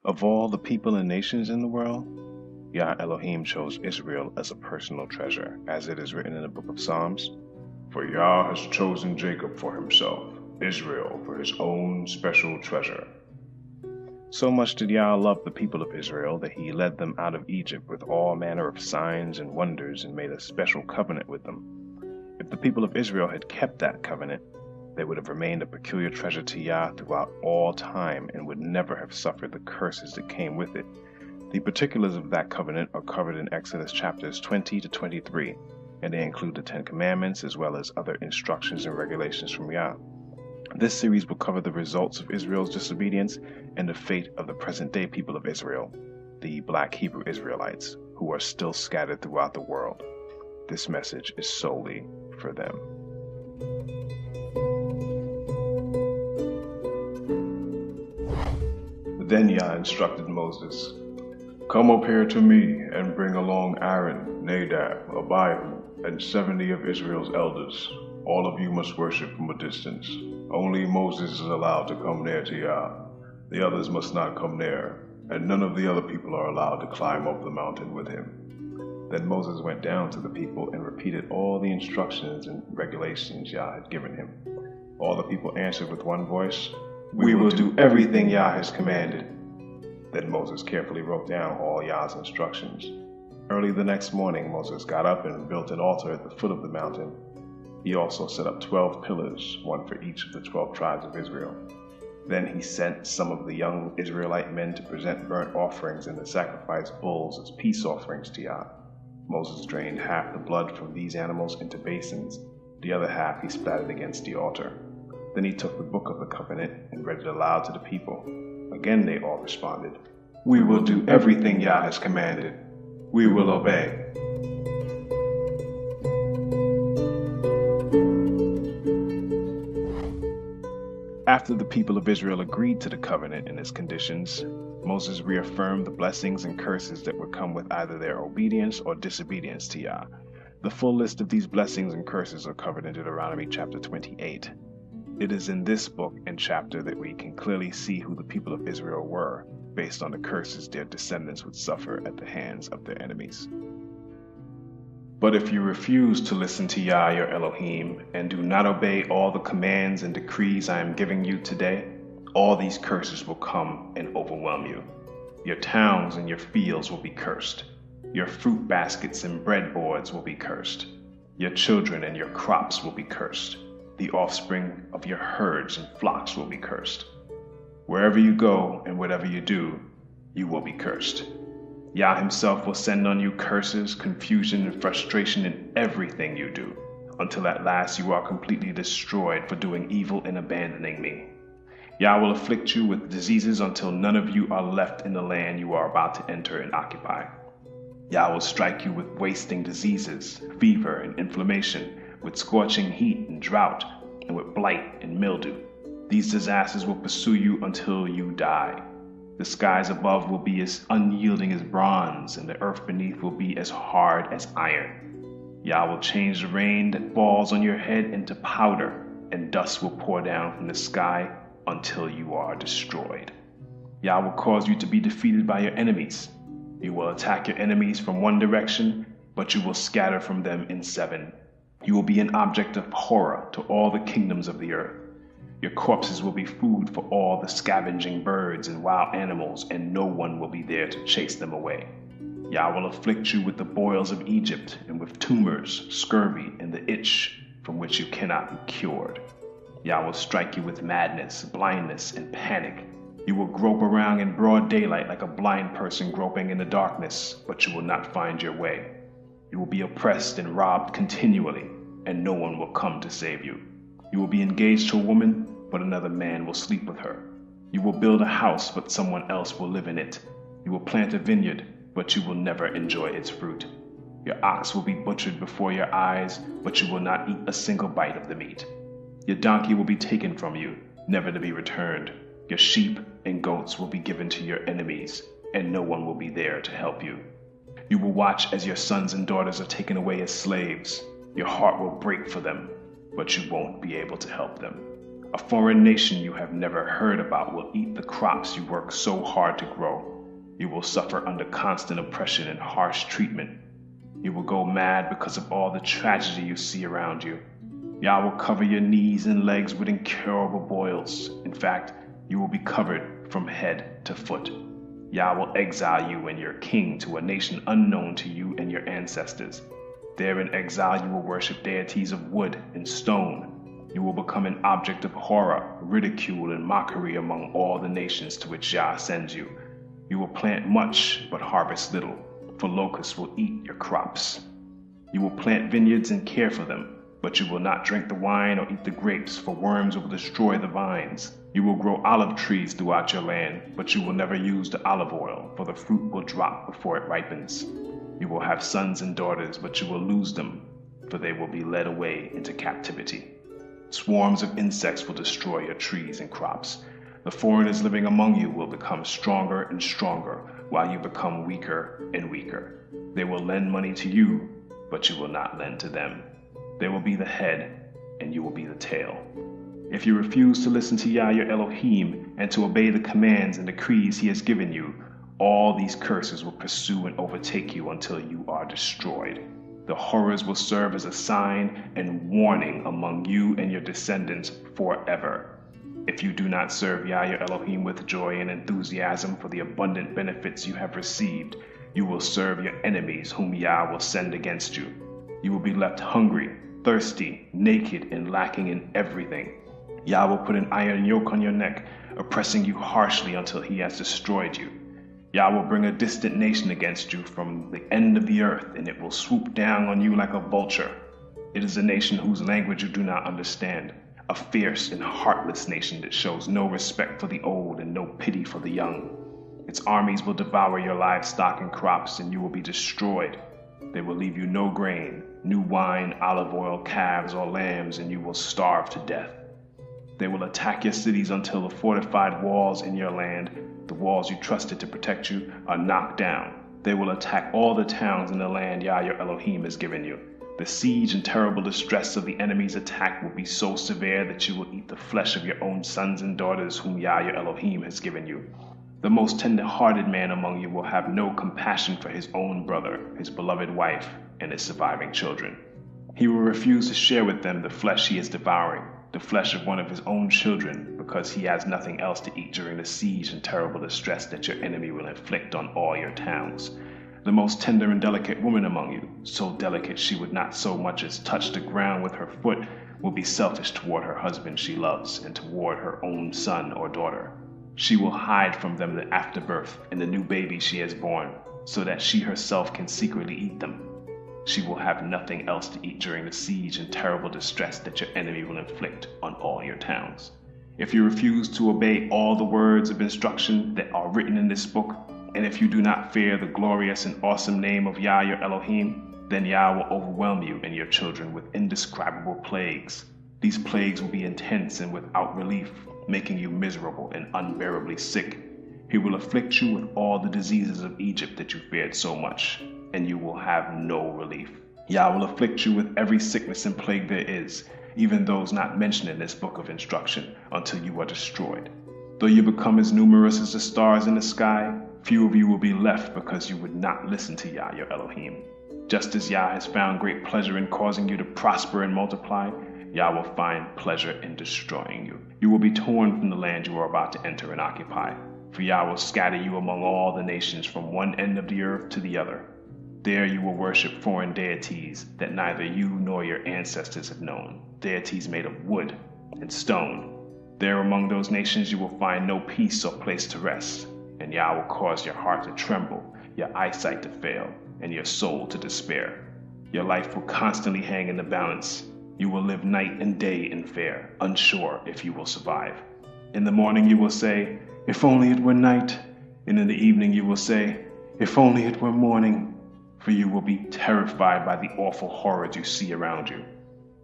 Of all the people and nations in the world, Yah Elohim chose Israel as a personal treasure, as it is written in the book of Psalms. For Yah has chosen Jacob for himself, Israel for his own special treasure. So much did Yah love the people of Israel that he led them out of Egypt with all manner of signs and wonders and made a special covenant with them. If the people of Israel had kept that covenant, they would have remained a peculiar treasure to Yah throughout all time and would never have suffered the curses that came with it. The particulars of that covenant are covered in Exodus chapters 20 to 23, and they include the Ten Commandments as well as other instructions and regulations from Yah. This series will cover the results of Israel's disobedience and the fate of the present-day people of Israel, the Black Hebrew Israelites, who are still scattered throughout the world. This message is solely for them. Then Yah instructed Moses, "Come up here to me and bring along Aaron, Nadab, Abihu, and 70 of Israel's elders. All of you must worship from a distance. Only Moses is allowed to come near to Yah. The others must not come near, and none of the other people are allowed to climb up the mountain with him." Then Moses went down to the people and repeated all the instructions and regulations Yah had given him. All the people answered with one voice, "We will do everything Yah has commanded." Then Moses carefully wrote down all Yah's instructions. Early the next morning, Moses got up and built an altar at the foot of the mountain. He also set up 12 pillars, one for each of the 12 tribes of Israel. Then he sent some of the young Israelite men to present burnt offerings and to sacrifice bulls as peace offerings to Yah. Moses drained half the blood from these animals into basins. The other half he splattered against the altar. Then he took the book of the covenant and read it aloud to the people. Again they all responded, "We will do everything Yah has commanded. We will obey." After the people of Israel agreed to the covenant and its conditions, Moses reaffirmed the blessings and curses that would come with either their obedience or disobedience to Yah. The full list of these blessings and curses are covered in Deuteronomy chapter 28. It is in this book and chapter that we can clearly see who the people of Israel were, based on the curses their descendants would suffer at the hands of their enemies. But if you refuse to listen to Yah your Elohim, and do not obey all the commands and decrees I am giving you today, all these curses will come and overwhelm you. Your towns and your fields will be cursed. Your fruit baskets and breadboards will be cursed. Your children and your crops will be cursed. The offspring of your herds and flocks will be cursed. Wherever you go and whatever you do, you will be cursed. Yah himself will send on you curses, confusion, and frustration in everything you do, until at last you are completely destroyed for doing evil and abandoning me. Yah will afflict you with diseases until none of you are left in the land you are about to enter and occupy. Yah will strike you with wasting diseases, fever and inflammation, with scorching heat and drought, and with blight and mildew. These disasters will pursue you until you die. The skies above will be as unyielding as bronze, and the earth beneath will be as hard as iron. Yah will change the rain that falls on your head into powder, and dust will pour down from the sky until you are destroyed. Yah will cause you to be defeated by your enemies. You will attack your enemies from one direction, but you will scatter from them in 7. You will be an object of horror to all the kingdoms of the earth. Your corpses will be food for all the scavenging birds and wild animals, and no one will be there to chase them away. Yah will afflict you with the boils of Egypt, and with tumors, scurvy, and the itch from which you cannot be cured. Yah will strike you with madness, blindness, and panic. You will grope around in broad daylight like a blind person groping in the darkness, but you will not find your way. You will be oppressed and robbed continually, and no one will come to save you. You will be engaged to a woman, but another man will sleep with her. You will build a house, but someone else will live in it. You will plant a vineyard, but you will never enjoy its fruit. Your ox will be butchered before your eyes, but you will not eat a single bite of the meat. Your donkey will be taken from you, never to be returned. Your sheep and goats will be given to your enemies, and no one will be there to help you. You will watch as your sons and daughters are taken away as slaves. Your heart will break for them, but you won't be able to help them. A foreign nation you have never heard about will eat the crops you work so hard to grow. You will suffer under constant oppression and harsh treatment. You will go mad because of all the tragedy you see around you. Yah will cover your knees and legs with incurable boils. In fact, you will be covered from head to foot. Yah will exile you and your king to a nation unknown to you and your ancestors. There in exile you will worship deities of wood and stone. You will become an object of horror, ridicule, and mockery among all the nations to which Yah sends you. You will plant much, but harvest little, for locusts will eat your crops. You will plant vineyards and care for them, but you will not drink the wine or eat the grapes, for worms will destroy the vines. You will grow olive trees throughout your land, but you will never use the olive oil, for the fruit will drop before it ripens. You will have sons and daughters, but you will lose them, for they will be led away into captivity. Swarms of insects will destroy your trees and crops. The foreigners living among you will become stronger and stronger, while you become weaker and weaker. They will lend money to you, but you will not lend to them. They will be the head, and you will be the tail. If you refuse to listen to Yah your Elohim and to obey the commands and decrees he has given you, all these curses will pursue and overtake you until you are destroyed. The horrors will serve as a sign and warning among you and your descendants forever. If you do not serve Yah your Elohim with joy and enthusiasm for the abundant benefits you have received, you will serve your enemies whom Yah will send against you. You will be left hungry, thirsty, naked, and lacking in everything. Yah will put an iron yoke on your neck, oppressing you harshly until he has destroyed you. Yah will bring a distant nation against you from the end of the earth, and it will swoop down on you like a vulture. It is a nation whose language you do not understand, a fierce and heartless nation that shows no respect for the old and no pity for the young. Its armies will devour your livestock and crops, and you will be destroyed. They will leave you no grain, new wine, olive oil, calves, or lambs, and you will starve to death. They will attack your cities until the fortified walls in your land, the walls you trusted to protect you, are knocked down. They will attack all the towns in the land Yah your Elohim has given you. The siege and terrible distress of the enemy's attack will be so severe that you will eat the flesh of your own sons and daughters whom Yah your Elohim has given you. The most tender-hearted man among you will have no compassion for his own brother, his beloved wife, and his surviving children. He will refuse to share with them the flesh he is devouring, the flesh of one of his own children, because he has nothing else to eat during the siege and terrible distress that your enemy will inflict on all your towns. The most tender and delicate woman among you, so delicate she would not so much as touch the ground with her foot, will be selfish toward her husband she loves and toward her own son or daughter. She will hide from them the afterbirth and the new baby she has born, so that she herself can secretly eat them. She will have nothing else to eat during the siege and terrible distress that your enemy will inflict on all your towns. If you refuse to obey all the words of instruction that are written in this book, and if you do not fear the glorious and awesome name of Yah your Elohim, then Yah will overwhelm you and your children with indescribable plagues. These plagues will be intense and without relief, making you miserable and unbearably sick. He will afflict you with all the diseases of Egypt that you feared so much, and you will have no relief. Yah will afflict you with every sickness and plague there is, even those not mentioned in this book of instruction, until you are destroyed. Though you become as numerous as the stars in the sky, few of you will be left because you would not listen to Yah your Elohim. Just as Yah has found great pleasure in causing you to prosper and multiply, Yah will find pleasure in destroying you. You will be torn from the land you are about to enter and occupy, for Yah will scatter you among all the nations from one end of the earth to the other. There you will worship foreign deities that neither you nor your ancestors have known, deities made of wood and stone. There among those nations you will find no peace or place to rest, and Yah will cause your heart to tremble, your eyesight to fail, and your soul to despair. Your life will constantly hang in the balance. You will live night and day in fear, unsure if you will survive. In the morning you will say, "If only it were night," and in the evening you will say, "If only it were morning," for you will be terrified by the awful horrors you see around you.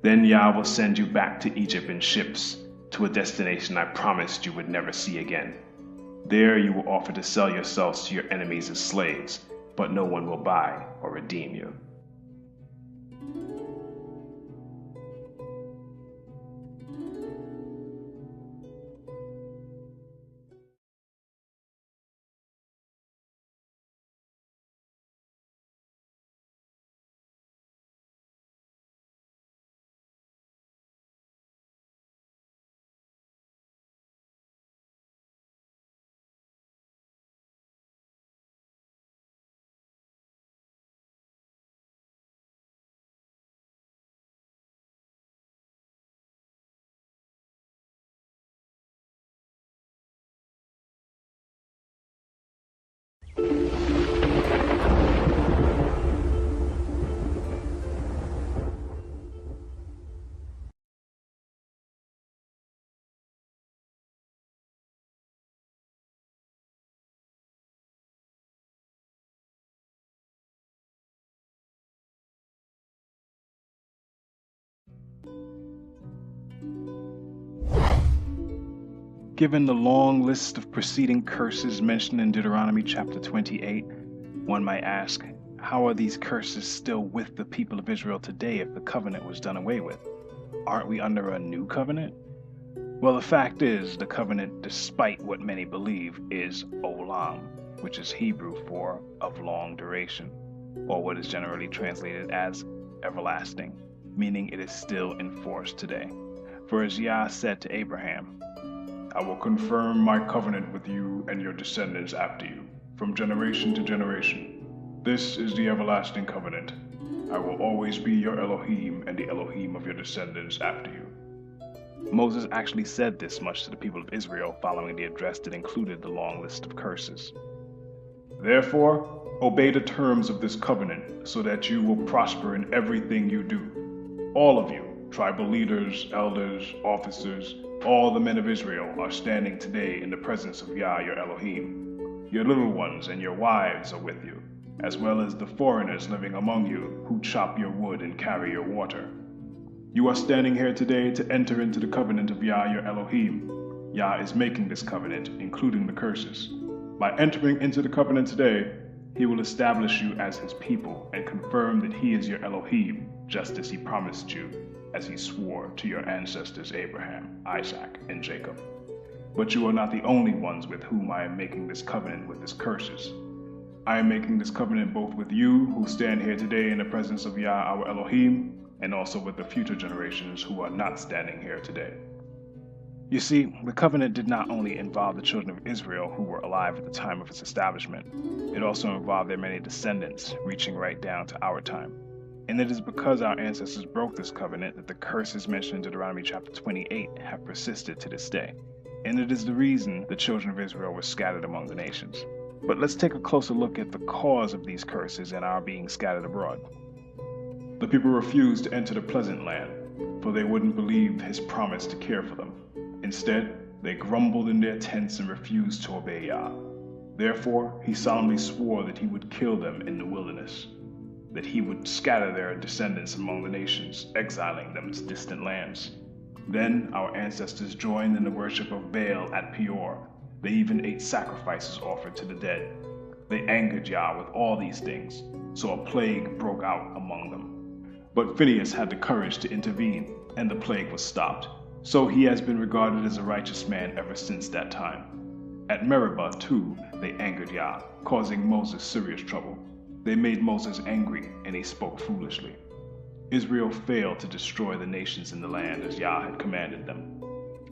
Then Yah will send you back to Egypt in ships, to a destination I promised you would never see again. There you will offer to sell yourselves to your enemies as slaves, but no one will buy or redeem you. Given the long list of preceding curses mentioned in Deuteronomy chapter 28, one might ask, how are these curses still with the people of Israel today if the covenant was done away with? Aren't we under a new covenant? Well, the fact is, the covenant, despite what many believe, is olam, which is Hebrew for of long duration, or what is generally translated as everlasting, meaning it is still in force today. For as Yah said to Abraham, I will confirm my covenant with you and your descendants after you, from generation to generation. This is the everlasting covenant. I will always be your Elohim and the Elohim of your descendants after you. Moses actually said this much to the people of Israel following the address that included the long list of curses. Therefore, obey the terms of this covenant so that you will prosper in everything you do. All of you, tribal leaders, elders, officers, all the men of Israel are standing today in the presence of Yah, your Elohim. Your little ones and your wives are with you, as well as the foreigners living among you who chop your wood and carry your water. You are standing here today to enter into the covenant of Yah, your Elohim. Yah is making this covenant, including the curses. By entering into the covenant today, he will establish you as his people and confirm that he is your Elohim, just as he promised you, as he swore to your ancestors Abraham, Isaac, and Jacob. But you are not the only ones with whom I am making this covenant with his curses. I am making this covenant both with you, who stand here today in the presence of Yah, our Elohim, and also with the future generations who are not standing here today. You see, the covenant did not only involve the children of Israel who were alive at the time of its establishment, it also involved their many descendants, reaching right down to our time. And it is because our ancestors broke this covenant that the curses mentioned in Deuteronomy chapter 28 have persisted to this day. And it is the reason the children of Israel were scattered among the nations. But let's take a closer look at the cause of these curses and our being scattered abroad. The people refused to enter the pleasant land, for they wouldn't believe his promise to care for them. Instead, they grumbled in their tents and refused to obey Yah. Therefore, he solemnly swore that he would kill them in the wilderness, that he would scatter their descendants among the nations, exiling them to distant lands. Then our ancestors joined in the worship of Baal at Peor. They even ate sacrifices offered to the dead. They angered Yah with all these things, so a plague broke out among them. But Phinehas had the courage to intervene, and the plague was stopped. So he has been regarded as a righteous man ever since that time. At Meribah, too, they angered Yah, causing Moses serious trouble. They made Moses angry, and he spoke foolishly. Israel failed to destroy the nations in the land as Yah had commanded them.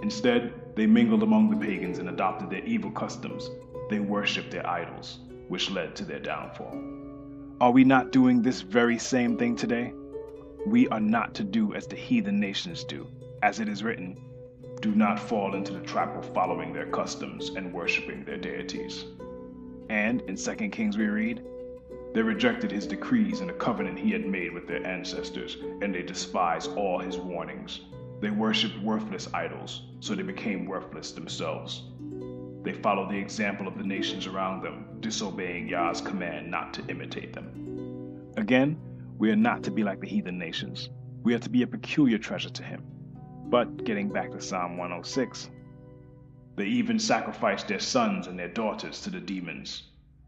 Instead, they mingled among the pagans and adopted their evil customs. They worshipped their idols, which led to their downfall. Are we not doing this very same thing today? We are not to do as the heathen nations do. As it is written, do not fall into the trap of following their customs and worshiping their deities. And in 2 Kings we read, they rejected his decrees and the covenant he had made with their ancestors, and they despised all his warnings. They worshipped worthless idols, so they became worthless themselves. They followed the example of the nations around them, disobeying Yah's command not to imitate them. Again, we are not to be like the heathen nations. We are to be a peculiar treasure to him. But getting back to Psalm 106, they even sacrificed their sons and their daughters to the demons.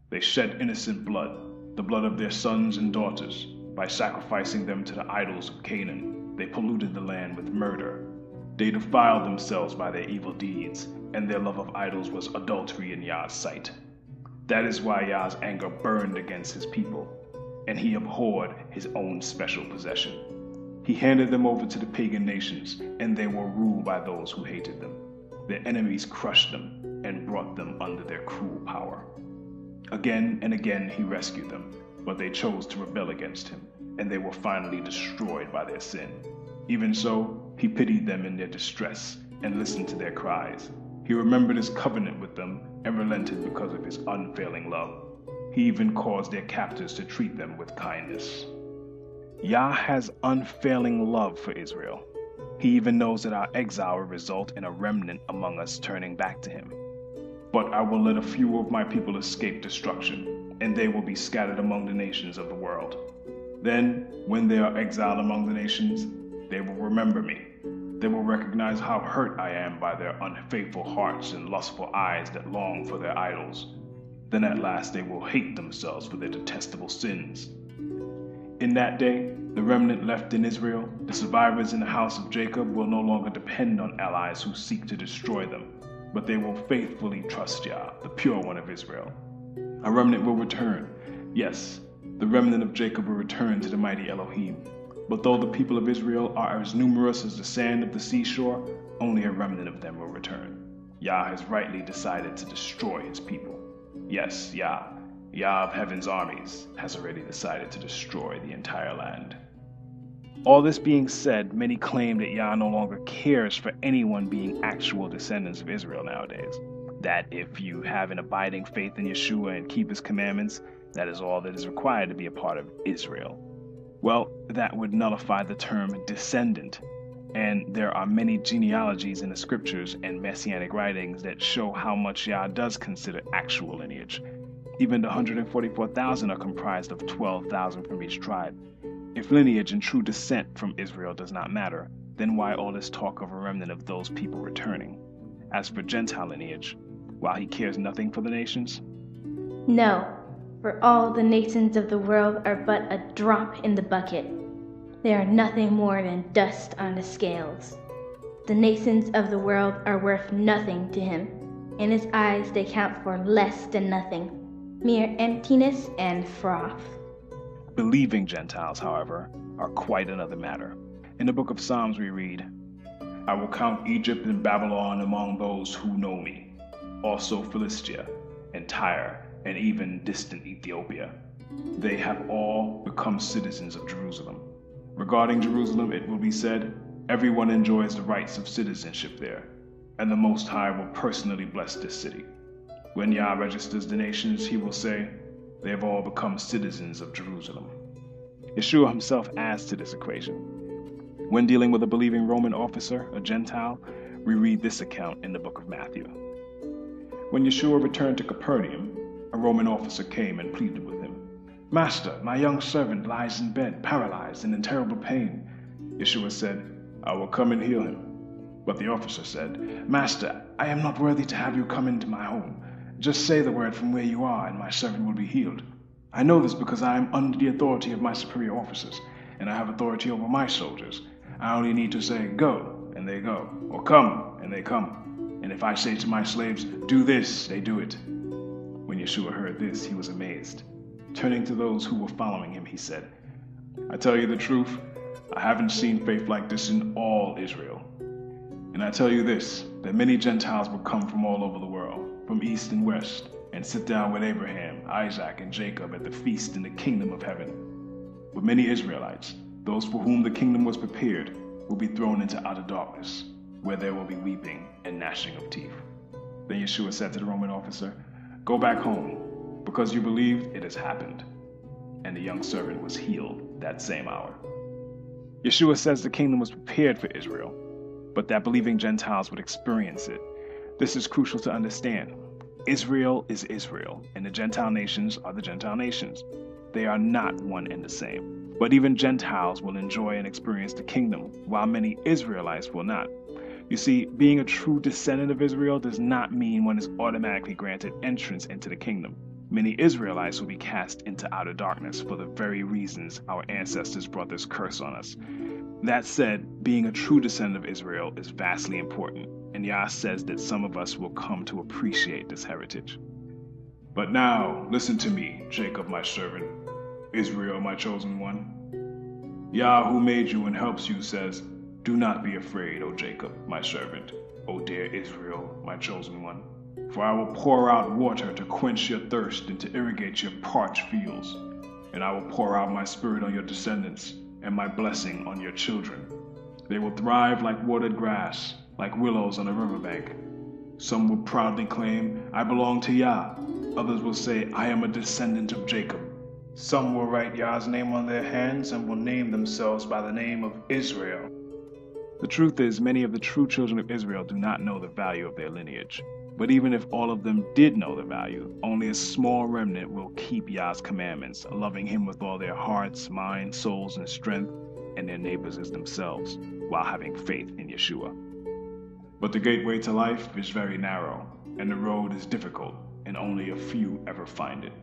They shed innocent blood, the blood of their sons and daughters. By sacrificing them to the idols of Canaan, they polluted the land with murder. They defiled themselves by their evil deeds, and their love of idols was adultery in Yah's sight. That is why Yah's anger burned against his people, and he abhorred his own special possession. He handed them over to the pagan nations, and they were ruled by those who hated them. Their enemies crushed them and brought them under their cruel power. Again and again he rescued them, but they chose to rebel against him, and they were finally destroyed by their sin. Even so, he pitied them in their distress and listened to their cries. He remembered his covenant with them and relented because of his unfailing love. He even caused their captors to treat them with kindness. Yah has unfailing love for Israel. He even knows that our exile will result in a remnant among us turning back to him. But I will let a few of my people escape destruction, and they will be scattered among the nations of the world. Then, when they are exiled among the nations, They will remember me. They will recognize how hurt I am by their unfaithful hearts and lustful eyes that long for their idols. Then at last they will hate themselves for their detestable sins. In that day, the remnant left in Israel, the survivors in the house of Jacob, will no longer depend on allies who seek to destroy them, but they will faithfully trust Yah, the pure one of Israel. A remnant will return. Yes, the remnant of Jacob will return to the mighty Elohim. But though the people of Israel are as numerous as the sand of the seashore, only a remnant of them will return. Yah has rightly decided to destroy his people. Yes, Yah of heaven's armies, has already decided to destroy the entire land. All this being said, many claim that Yah no longer cares for anyone being actual descendants of Israel nowadays. That if you have an abiding faith in Yeshua and keep his commandments, that is all that is required to be a part of Israel. Well, that would nullify the term descendant, and there are many genealogies in the scriptures and messianic writings that show how much Yah does consider actual lineage. Even the 144,000 are comprised of 12,000 from each tribe. If lineage and true descent from Israel does not matter, then why all this talk of a remnant of those people returning? As for Gentile lineage, while he cares nothing for the nations? No, for all the nations of the world are but a drop in the bucket. They are nothing more than dust on the scales. The nations of the world are worth nothing to him. In his eyes they count for less than nothing, mere emptiness and froth. Believing Gentiles, however, are quite another matter. In the book of Psalms we read, I will count Egypt and Babylon among those who know me, also Philistia and Tyre and even distant Ethiopia. They have all become citizens of Jerusalem. Regarding Jerusalem, it will be said, everyone enjoys the rights of citizenship there, and the Most High will personally bless this city. When Yah registers the nations, he will say, they have all become citizens of Jerusalem. Yeshua himself adds to this equation. When dealing with a believing Roman officer, a Gentile, we read this account in the book of Matthew. When Yeshua returned to Capernaum, a Roman officer came and pleaded with him. Master, my young servant lies in bed, paralyzed and in terrible pain. Yeshua said, I will come and heal him. But the officer said, Master, I am not worthy to have you come into my home. Just say the word from where you are, and my servant will be healed. I know this because I am under the authority of my superior officers, and I have authority over my soldiers. I only need to say, go, and they go, or come, and they come. And if I say to my slaves, do this, they do it. When Yeshua heard this, he was amazed. Turning to those who were following him, he said, I tell you the truth, I haven't seen faith like this in all Israel. And I tell you this, that many Gentiles will come from all over the world, from east and west, and sit down with Abraham, Isaac, and Jacob at the feast in the kingdom of heaven. But many Israelites, those for whom the kingdom was prepared, will be thrown into outer darkness, where there will be weeping and gnashing of teeth. Then Yeshua said to the Roman officer, Go back home, because you believed it has happened. And the young servant was healed that same hour. Yeshua says the kingdom was prepared for Israel, but that believing Gentiles would experience it. This is crucial to understand. Israel is Israel, and the Gentile nations are the Gentile nations. They are not one and the same. But even Gentiles will enjoy and experience the kingdom, while many Israelites will not. You see, being a true descendant of Israel does not mean one is automatically granted entrance into the kingdom. Many Israelites will be cast into outer darkness for the very reasons our ancestors brought this curse on us. That said, being a true descendant of Israel is vastly important, and Yah says that some of us will come to appreciate this heritage. But now, listen to me, Jacob my servant, Israel my chosen one. Yah who made you and helps you says, Do not be afraid, O Jacob my servant, O dear Israel my chosen one. For I will pour out water to quench your thirst and to irrigate your parched fields, and I will pour out my spirit on your descendants, and my blessing on your children. They will thrive like watered grass, like willows on a riverbank. Some will proudly claim, I belong to Yah. Others will say, I am a descendant of Jacob. Some will write Yah's name on their hands and will name themselves by the name of Israel. The truth is, many of the true children of Israel do not know the value of their lineage. But even if all of them did know the value, only a small remnant will keep Yah's commandments, loving him with all their hearts, minds, souls, and strength, and their neighbors as themselves, while having faith in Yeshua. But the gateway to life is very narrow, and the road is difficult, and only a few ever find it.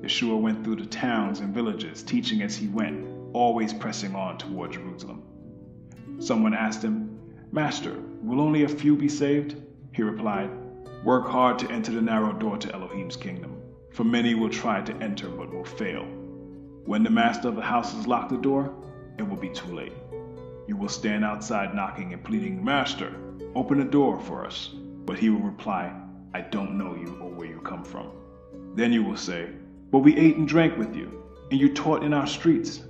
Yeshua went through the towns and villages, teaching as he went, always pressing on toward Jerusalem. Someone asked him, "Master, will only a few be saved?" He replied, "Work hard to enter the narrow door to Elohim's kingdom, for many will try to enter but will fail. When the master of the house has locked the door, it will be too late. You will stand outside knocking and pleading, 'Master, open the door for us.' But he will reply, 'I don't know you or where you come from.' Then you will say, 'But we ate and drank with you, and you taught in our streets.'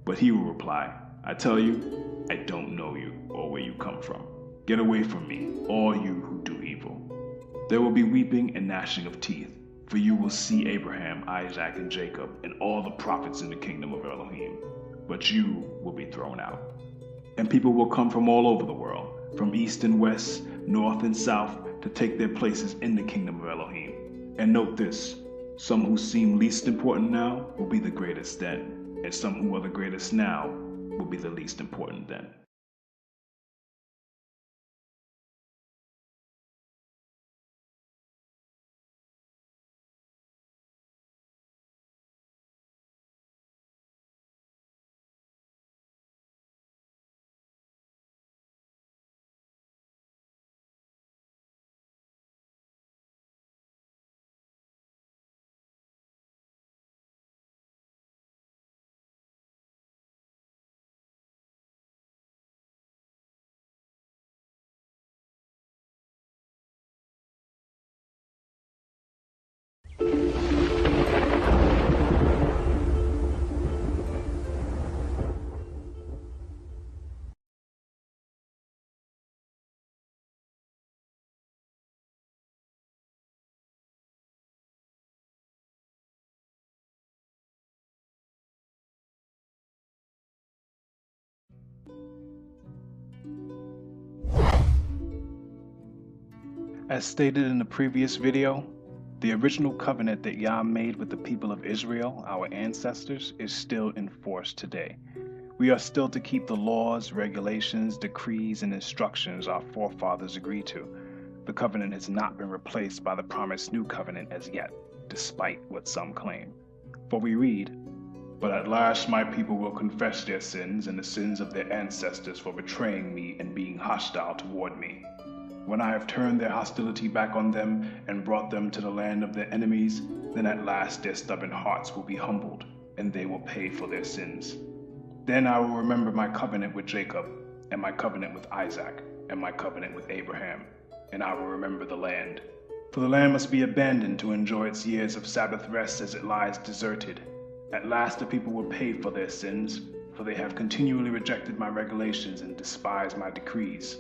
But he will reply, 'I tell you, I don't know you or where you come from. Get away from me, all you who do evil.' There will be weeping and gnashing of teeth, for you will see Abraham, Isaac, and Jacob, and all the prophets in the kingdom of Elohim, but you will be thrown out. And people will come from all over the world, from east and west, north and south, to take their places in the kingdom of Elohim. And note this, some who seem least important now will be the greatest then, and some who are the greatest now will be the least important then." As stated in the previous video, the original covenant that Yah made with the people of Israel, our ancestors, is still in force today. We are still to keep the laws, regulations, decrees, and instructions our forefathers agreed to. The covenant has not been replaced by the promised new covenant as yet, despite what some claim. For we read, "But at last my people will confess their sins and the sins of their ancestors for betraying me and being hostile toward me. When I have turned their hostility back on them and brought them to the land of their enemies, then at last their stubborn hearts will be humbled, and they will pay for their sins. Then I will remember my covenant with Jacob, and my covenant with Isaac, and my covenant with Abraham, and I will remember the land. For the land must be abandoned to enjoy its years of Sabbath rest as it lies deserted. At last the people will pay for their sins, for they have continually rejected my regulations and despised my decrees.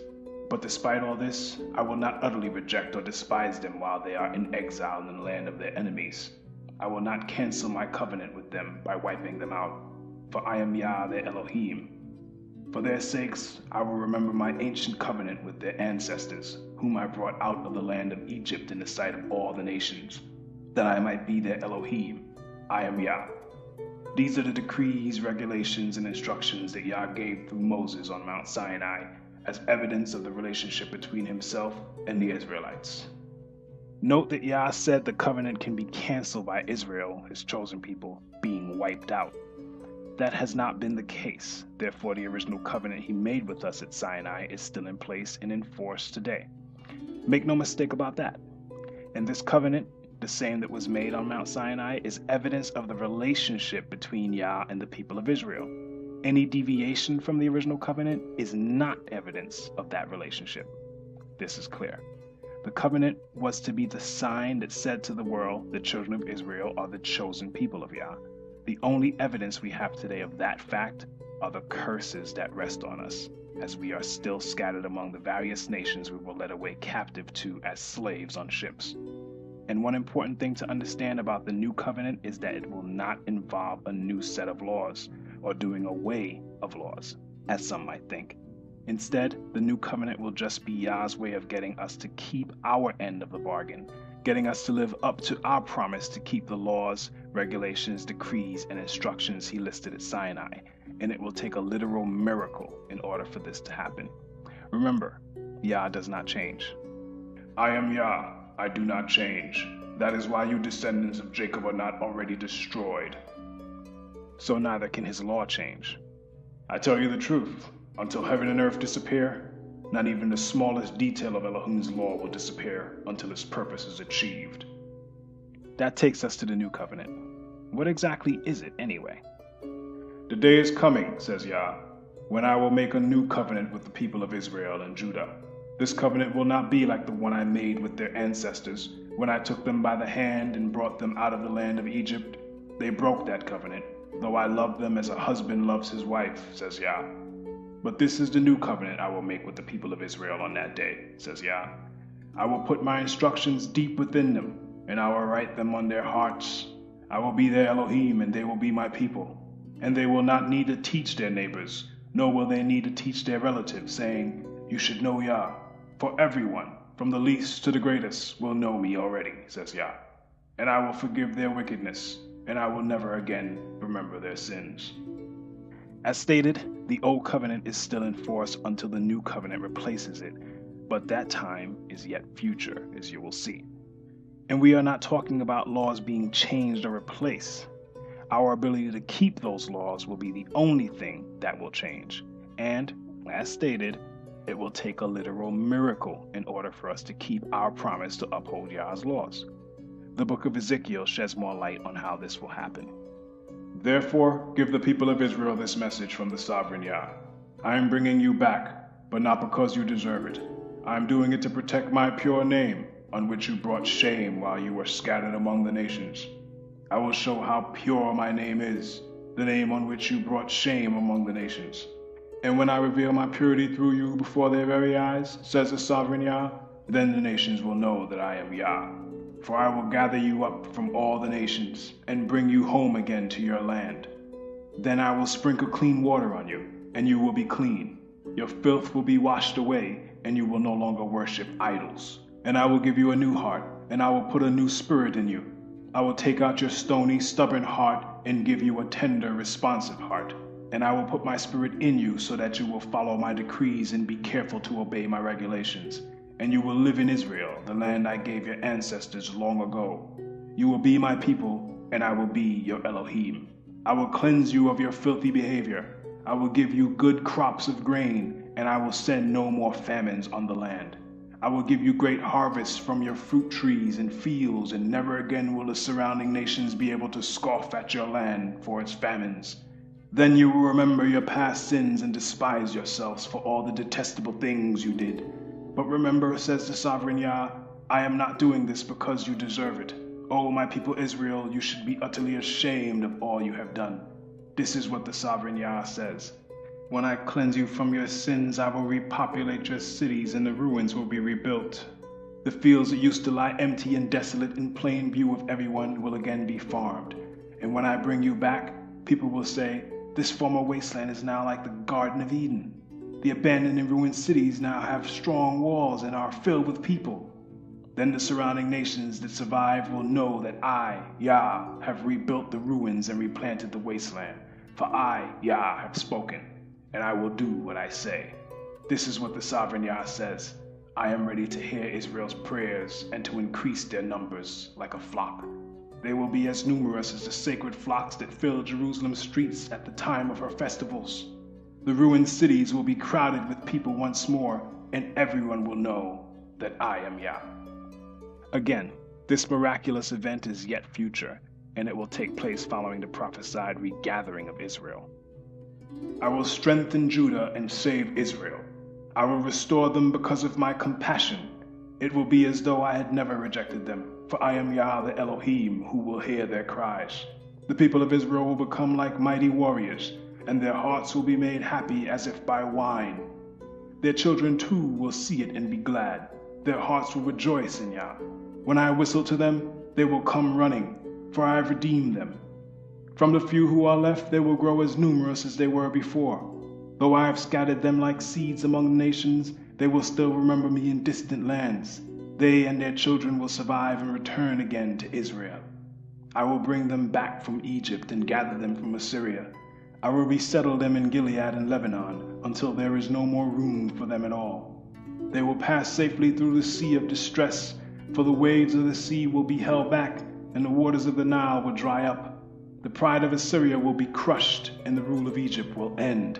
But despite all this, I will not utterly reject or despise them while they are in exile in the land of their enemies. I will not cancel my covenant with them by wiping them out, for I am Yah their Elohim. For their sakes, I will remember my ancient covenant with their ancestors, whom I brought out of the land of Egypt in the sight of all the nations, that I might be their Elohim. I am Yah. These are the decrees, regulations, and instructions that Yah gave through Moses on Mount Sinai, as evidence of the relationship between himself and the Israelites." Note that Yah said the covenant can be canceled by Israel, his chosen people, being wiped out. That has not been the case. Therefore, the original covenant he made with us at Sinai is still in place and in force today. Make no mistake about that. And this covenant, the same that was made on Mount Sinai, is evidence of the relationship between Yah and the people of Israel. Any deviation from the original covenant is not evidence of that relationship. This is clear. The covenant was to be the sign that said to the world, the children of Israel are the chosen people of Yah. The only evidence we have today of that fact are the curses that rest on us, as we are still scattered among the various nations we were led away captive to as slaves on ships. And one important thing to understand about the new covenant is that it will not involve a new set of laws, or doing away of laws, as some might think. Instead, the new covenant will just be Yah's way of getting us to keep our end of the bargain getting us to live up to our promise to keep the laws, regulations, decrees, and instructions he listed at Sinai, and it will take a literal miracle in order for this to happen. Remember, Yah does not change. I am Yah, I do not change. That is why you descendants of Jacob are not already destroyed. So neither can his law change. I tell you the truth, until heaven and earth disappear, not even the smallest detail of Elohim's law will disappear until its purpose is achieved. That takes us to the new covenant. What exactly is it anyway? The day is coming, says Yah, when I will make a new covenant with the people of Israel and Judah. This covenant will not be like the one I made with their ancestors when I took them by the hand and brought them out of the land of Egypt. They broke that covenant, though I loved them as a husband loves his wife, says Yah. But this is the new covenant I will make with the people of Israel on that day, says Yah. I will put my instructions deep within them, and I will write them on their hearts. I will be their Elohim, and they will be my people. And they will not need to teach their neighbors, nor will they need to teach their relatives, saying, You should know Yah. For everyone, from the least to the greatest, will know me already, says Yah. And I will forgive their wickedness, and I will never again remember their sins. As stated, the old covenant is still in force until the new covenant replaces it, but that time is yet future, as you will see. And we are not talking about laws being changed or replaced. Our ability to keep those laws will be the only thing that will change. And, as stated, it will take a literal miracle in order for us to keep our promise to uphold Yah's laws. The book of Ezekiel sheds more light on how this will happen. Therefore, give the people of Israel this message from the sovereign Yah. I am bringing you back, but not because you deserve it. I am doing it to protect my pure name, on which you brought shame while you were scattered among the nations. I will show how pure my name is, the name on which you brought shame among the nations. And when I reveal my purity through you before their very eyes, says the sovereign Yah, then the nations will know that I am Yah. For I will gather you up from all the nations, and bring you home again to your land. Then I will sprinkle clean water on you, and you will be clean. Your filth will be washed away, and you will no longer worship idols. And I will give you a new heart, and I will put a new spirit in you. I will take out your stony, stubborn heart, and give you a tender, responsive heart. And I will put my spirit in you so that you will follow my decrees and be careful to obey my regulations. And you will live in Israel, the land I gave your ancestors long ago. You will be my people, and I will be your Elohim. I will cleanse you of your filthy behavior. I will give you good crops of grain, and I will send no more famines on the land. I will give you great harvests from your fruit trees and fields, and never again will the surrounding nations be able to scoff at your land for its famines. Then you will remember your past sins and despise yourselves for all the detestable things you did. But remember, says the sovereign Yah, I am not doing this because you deserve it. O my people Israel, you should be utterly ashamed of all you have done. This is what the sovereign Yah says. When I cleanse you from your sins, I will repopulate your cities, and the ruins will be rebuilt. The fields that used to lie empty and desolate in plain view of everyone will again be farmed. And when I bring you back, people will say, This former wasteland is now like the Garden of Eden. The abandoned and ruined cities now have strong walls and are filled with people. Then the surrounding nations that survive will know that I, Yah, have rebuilt the ruins and replanted the wasteland. For I, Yah, have spoken, and I will do what I say. This is what the sovereign Yah says. I am ready to hear Israel's prayers and to increase their numbers like a flock. They will be as numerous as the sacred flocks that fill Jerusalem's streets at the time of her festivals. The ruined cities will be crowded with people once more, and everyone will know that I am Yah. Again, this miraculous event is yet future, and it will take place following the prophesied regathering of Israel. I will strengthen Judah and save Israel. I will restore them because of my compassion. It will be as though I had never rejected them, for I am Yah the Elohim who will hear their cries. The people of Israel will become like mighty warriors, and their hearts will be made happy as if by wine. Their children too will see it and be glad. Their hearts will rejoice in Yah. When I whistle to them, they will come running, for I have redeemed them. From the few who are left, they will grow as numerous as they were before. Though I have scattered them like seeds among the nations, they will still remember me in distant lands. They and their children will survive and return again to Israel. I will bring them back from Egypt and gather them from Assyria. I will resettle them in Gilead and Lebanon until there is no more room for them at all. They will pass safely through the sea of distress, for the waves of the sea will be held back, and the waters of the Nile will dry up. The pride of Assyria will be crushed, and the rule of Egypt will end.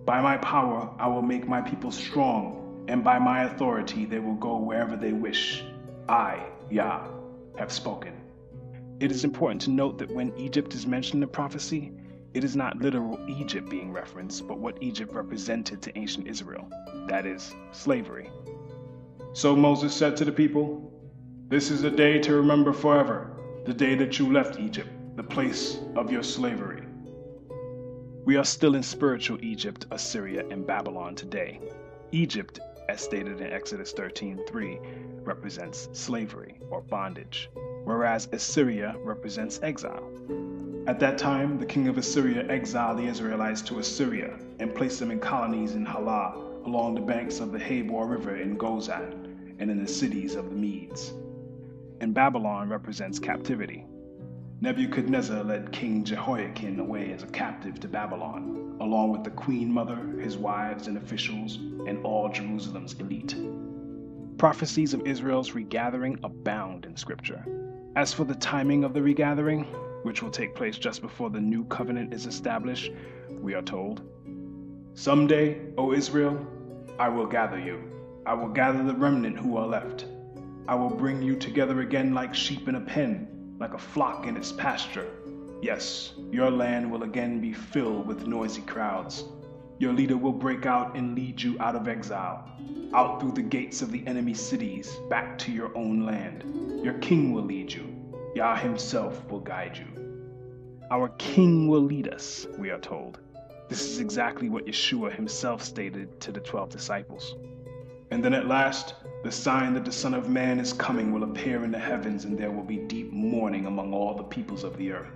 By my power I will make my people strong, and by my authority they will go wherever they wish. I, Yah, have spoken. It is important to note that when Egypt is mentioned in prophecy, it is not literal Egypt being referenced, but what Egypt represented to ancient Israel, that is, slavery. So Moses said to the people, "This is a day to remember forever, the day that you left Egypt, the place of your slavery." We are still in spiritual Egypt, Assyria, and Babylon today. Egypt, as stated in Exodus 13:3, represents slavery or bondage, whereas Assyria represents exile. At that time, the king of Assyria exiled the Israelites to Assyria and placed them in colonies in Halah, along the banks of the Habor River in Gozan, and in the cities of the Medes. And Babylon represents captivity. Nebuchadnezzar led King Jehoiakim away as a captive to Babylon, along with the queen mother, his wives and officials, and all Jerusalem's elite. Prophecies of Israel's regathering abound in Scripture. As for the timing of the regathering, which will take place just before the new covenant is established, we are told, "Someday, O Israel, I will gather you. I will gather the remnant who are left. I will bring you together again like sheep in a pen, like a flock in its pasture. Yes, your land will again be filled with noisy crowds. Your leader will break out and lead you out of exile, out through the gates of the enemy cities, back to your own land. Your king will lead you. Yah himself will guide you." Our king will lead us, we are told. This is exactly what Yeshua himself stated to the 12 disciples. "And then at last, the sign that the Son of Man is coming will appear in the heavens, and there will be deep mourning among all the peoples of the earth.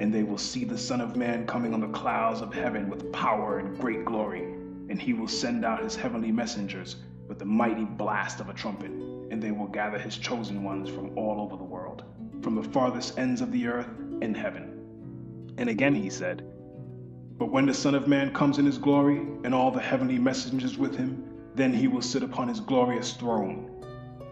And they will see the Son of Man coming on the clouds of heaven with power and great glory, and he will send out his heavenly messengers with the mighty blast of a trumpet, and they will gather his chosen ones from all over the world, from the farthest ends of the earth and heaven." And again he said, "But when the Son of Man comes in his glory, and all the heavenly messengers with him, then he will sit upon his glorious throne.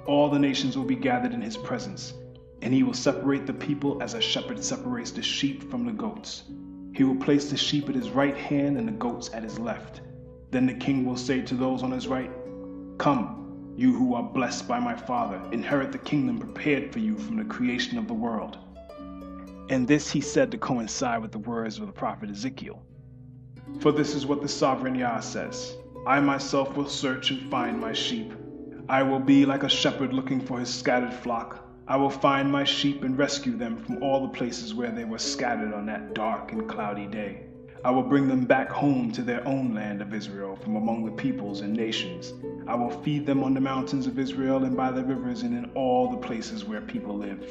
All the nations will be gathered in his presence, and he will separate the people as a shepherd separates the sheep from the goats. He will place the sheep at his right hand and the goats at his left. Then the king will say to those on his right, 'Come, you who are blessed by my Father, inherit the kingdom prepared for you from the creation of the world.'" And this he said to coincide with the words of the prophet Ezekiel. "For this is what the sovereign Yah says, I myself will search and find my sheep. I will be like a shepherd looking for his scattered flock. I will find my sheep and rescue them from all the places where they were scattered on that dark and cloudy day. I will bring them back home to their own land of Israel from among the peoples and nations. I will feed them on the mountains of Israel and by the rivers and in all the places where people live.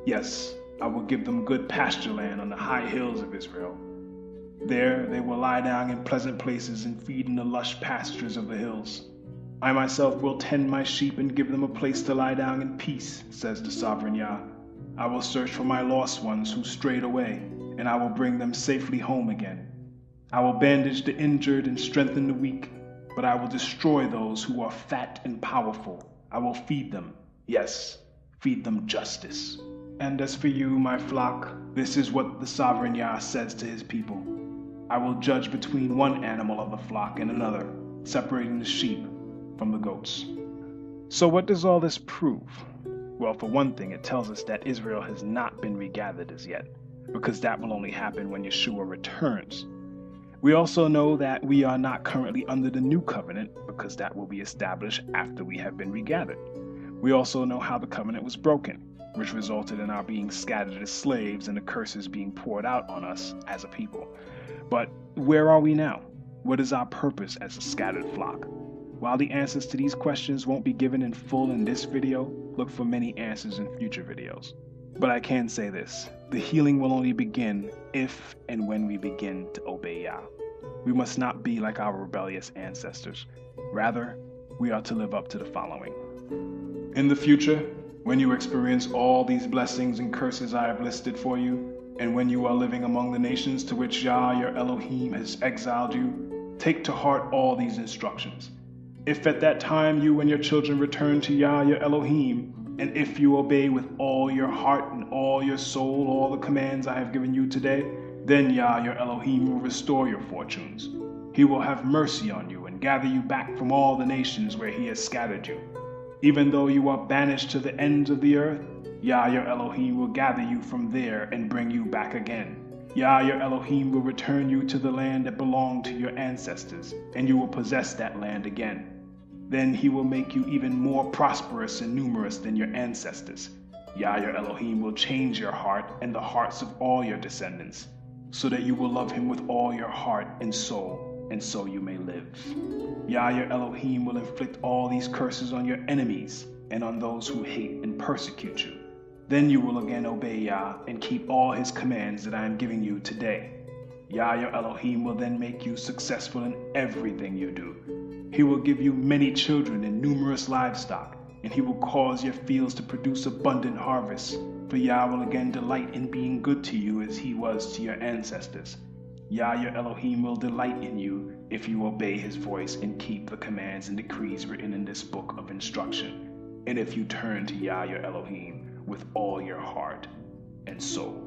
Yes, I will give them good pasture land on the high hills of Israel. There they will lie down in pleasant places and feed in the lush pastures of the hills. I myself will tend my sheep and give them a place to lie down in peace, says the sovereign Yah. I will search for my lost ones who strayed away, and I will bring them safely home again. I will bandage the injured and strengthen the weak, but I will destroy those who are fat and powerful. I will feed them, yes, feed them justice. And as for you, my flock, this is what the sovereign Yah says to his people. I will judge between one animal of the flock and another, separating the sheep from the goats." So what does all this prove? Well, for one thing, it tells us that Israel has not been regathered as yet, because that will only happen when Yeshua returns. We also know that we are not currently under the new covenant, because that will be established after we have been regathered. We also know how the covenant was broken, which resulted in our being scattered as slaves and the curses being poured out on us as a people. But where are we now? What is our purpose as a scattered flock? While the answers to these questions won't be given in full in this video, look for many answers in future videos. But I can say this, the healing will only begin if and when we begin to obey Yah. We must not be like our rebellious ancestors. Rather, we are to live up to the following. In the future, when you experience all these blessings and curses I have listed for you, and when you are living among the nations to which Yah your Elohim has exiled you, take to heart all these instructions. If at that time you and your children return to Yah your Elohim, and if you obey with all your heart and all your soul all the commands I have given you today, then Yah your Elohim will restore your fortunes. He will have mercy on you and gather you back from all the nations where he has scattered you. Even though you are banished to the ends of the earth, Yah your Elohim will gather you from there and bring you back again. Yah your Elohim will return you to the land that belonged to your ancestors, and you will possess that land again. Then he will make you even more prosperous and numerous than your ancestors. Yah your Elohim will change your heart and the hearts of all your descendants, so that you will love him with all your heart and soul, and so you may live. Yah your Elohim will inflict all these curses on your enemies and on those who hate and persecute you. Then you will again obey Yah and keep all his commands that I am giving you today. Yah your Elohim will then make you successful in everything you do. He will give you many children and numerous livestock, and he will cause your fields to produce abundant harvests, for Yah will again delight in being good to you as he was to your ancestors. Yah your Elohim will delight in you if you obey his voice and keep the commands and decrees written in this book of instruction, and if you turn to Yah your Elohim with all your heart and soul.